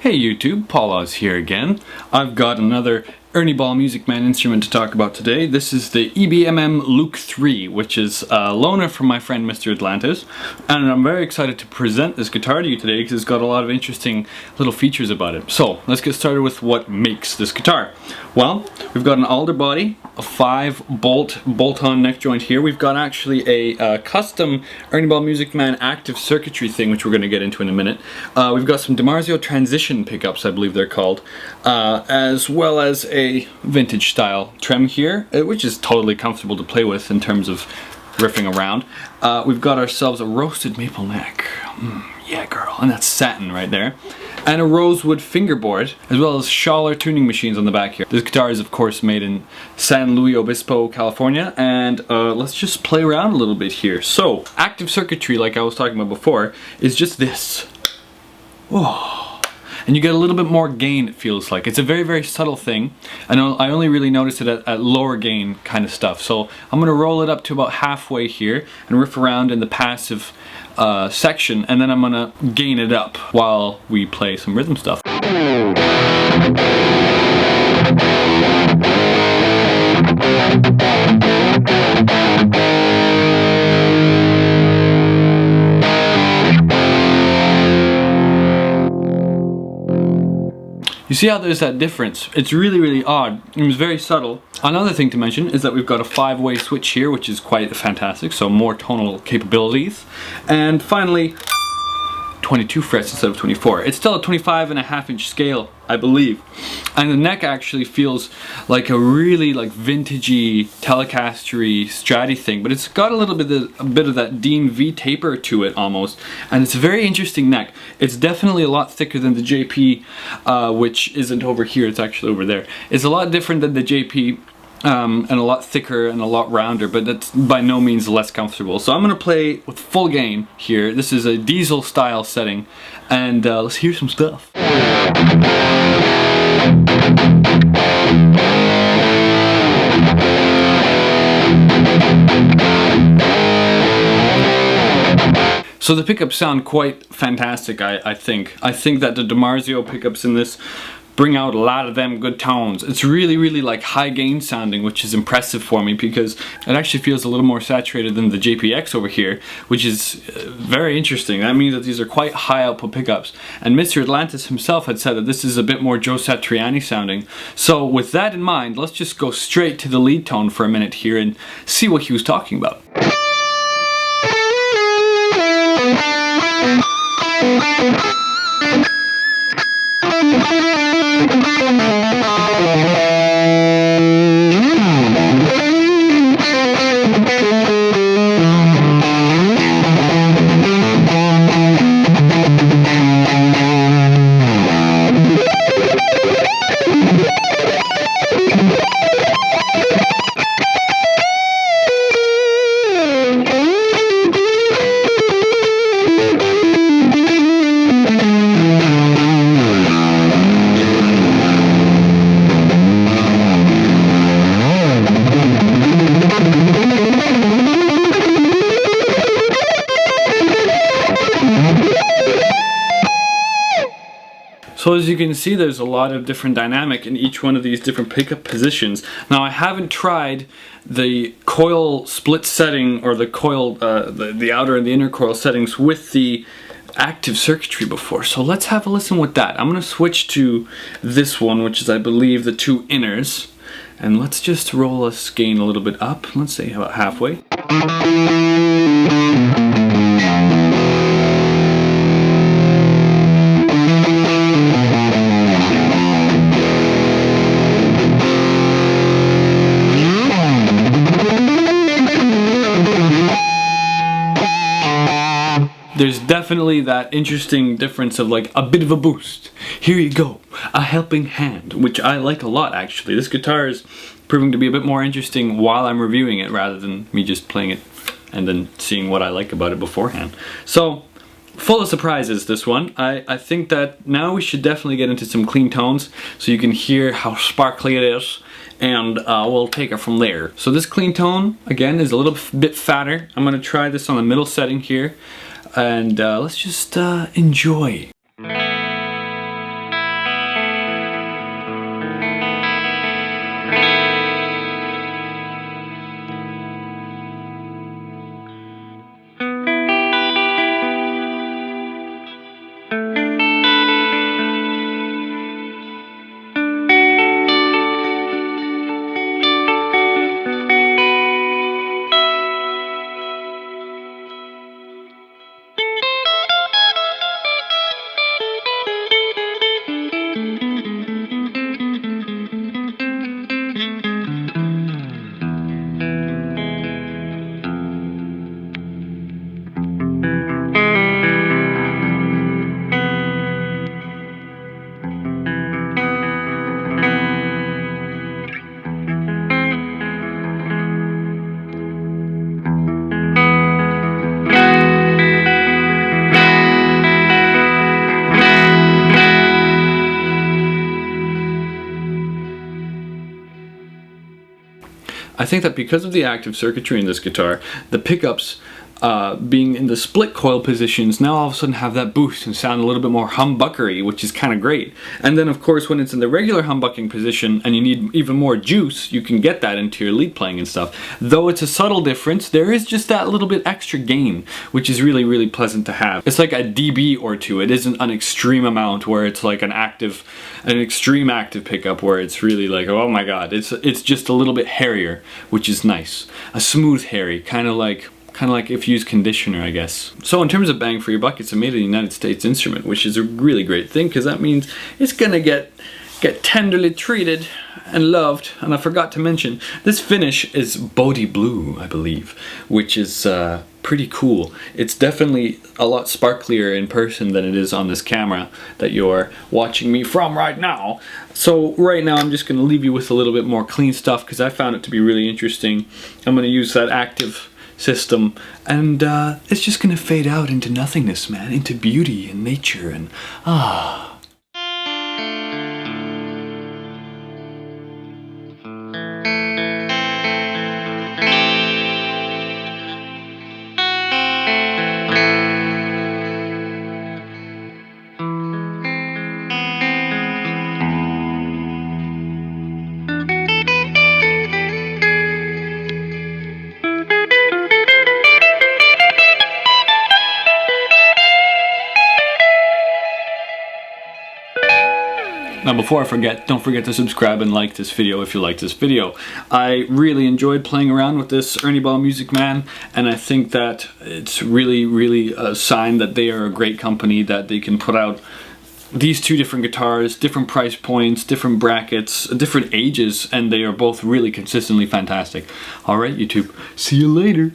Hey YouTube, Paul Oz here again. I've got another Ernie Ball Music Man instrument to talk about today. This is the EBMM Luke 3, which is a loaner from my friend Mr. Atlantis. And I'm very excited to present this guitar to you today because it's got a lot of interesting little features about it. So, let's get started with what makes this guitar. Well, we've got an alder body, a 5-bolt-on neck joint here. We've got actually a custom Ernie Ball Music Man active circuitry thing, which we're going to get into in a minute. We've got some DiMarzio transition pickups, I believe they're called, as well as a vintage style trem here, which is totally comfortable to play with in terms of riffing around. We've got ourselves a roasted maple neck. Yeah, girl, and that's satin right there. And a rosewood fingerboard, as well as Schaller tuning machines on the back here. This guitar is of course made in San Luis Obispo, California, and let's just play around a little bit here. So, active circuitry, like I was talking about before, is just this. Whoa. And you get a little bit more gain, it feels like. It's a very, very subtle thing. I only really noticed it at lower gain kind of stuff. So I'm going to roll it up to about halfway here and riff around in the passive section, and then I'm going to gain it up while we play some rhythm stuff. You see how there's that difference? It's really, really odd. It was very subtle. Another thing to mention is that we've got a 5-way switch here, which is quite fantastic, so more tonal capabilities. And finally, 22 frets instead of 24. It's still a 25.5-inch scale, I believe. And the neck actually feels like a really vintagey, Telecaster-y, Stratty thing, but it's got a little bit of that Dean V taper to it almost, and it's a very interesting neck. It's definitely a lot thicker than the JP, which isn't over here, it's actually over there. It's a lot different than the JP, and a lot thicker and a lot rounder, but that's by no means less comfortable. So I'm going to play with full gain here. This is a diesel style setting, and let's hear some stuff. So the pickups sound quite fantastic, I think. I think that the DiMarzio pickups in this bring out a lot of them good tones. It's really, really like high gain sounding, which is impressive for me because it actually feels a little more saturated than the JPX over here, which is very interesting. That means that these are quite high output pickups. And Mr. Atlantis himself had said that this is a bit more Joe Satriani sounding. So with that in mind, let's just go straight to the lead tone for a minute here and see what he was talking about. So as you can see, there's a lot of different dynamic in each one of these different pickup positions. Now I haven't tried the coil split setting or the coil, the outer and the inner coil settings with the active circuitry before. So let's have a listen with that. I'm going to switch to this one, which is I believe the 2 inners. And let's just roll us gain a little bit up. Let's say about halfway. There's definitely that interesting difference of like a bit of a boost. Here you go, a helping hand, which I like a lot actually. This guitar is proving to be a bit more interesting while I'm reviewing it rather than me just playing it and then seeing what I like about it beforehand. So, full of surprises this one. I think that now we should definitely get into some clean tones so you can hear how sparkly it is, and we'll take it from there. So this clean tone, again, is a little bit fatter. I'm going to try this on the middle setting here. And let's just enjoy. I think that because of the active circuitry in this guitar, the pickups being in the split coil positions now all of a sudden have that boost and sound a little bit more humbuckery, which is kind of great. And then of course when it's in the regular humbucking position and you need even more juice, you can get that into your lead playing and stuff. Though it's a subtle difference, there is just that little bit extra gain, which is really, really pleasant to have. It's like a dB or two. It isn't an extreme amount where it's like an extreme active pickup where it's really like, oh my god. It's just a little bit hairier, which is nice. A smooth hairy, kind of like if you use conditioner, I guess. So in terms of bang for your buck, it's a made in the United States instrument, which is a really great thing, because that means it's gonna get tenderly treated and loved. And I forgot to mention, this finish is Bodhi Blue, I believe, which is pretty cool. It's definitely a lot sparklier in person than it is on this camera that you're watching me from right now. So right now I'm just gonna leave you with a little bit more clean stuff, because I found it to be really interesting. I'm gonna use that active system, and it's just gonna fade out into nothingness, man, into beauty and nature and Now before I forget, don't forget to subscribe and like this video if you like this video. I really enjoyed playing around with this Ernie Ball Music Man, and I think that it's really a sign that they are a great company, that they can put out these two different guitars, different price points, different brackets, different ages, and they are both really consistently fantastic. Alright YouTube, see you later.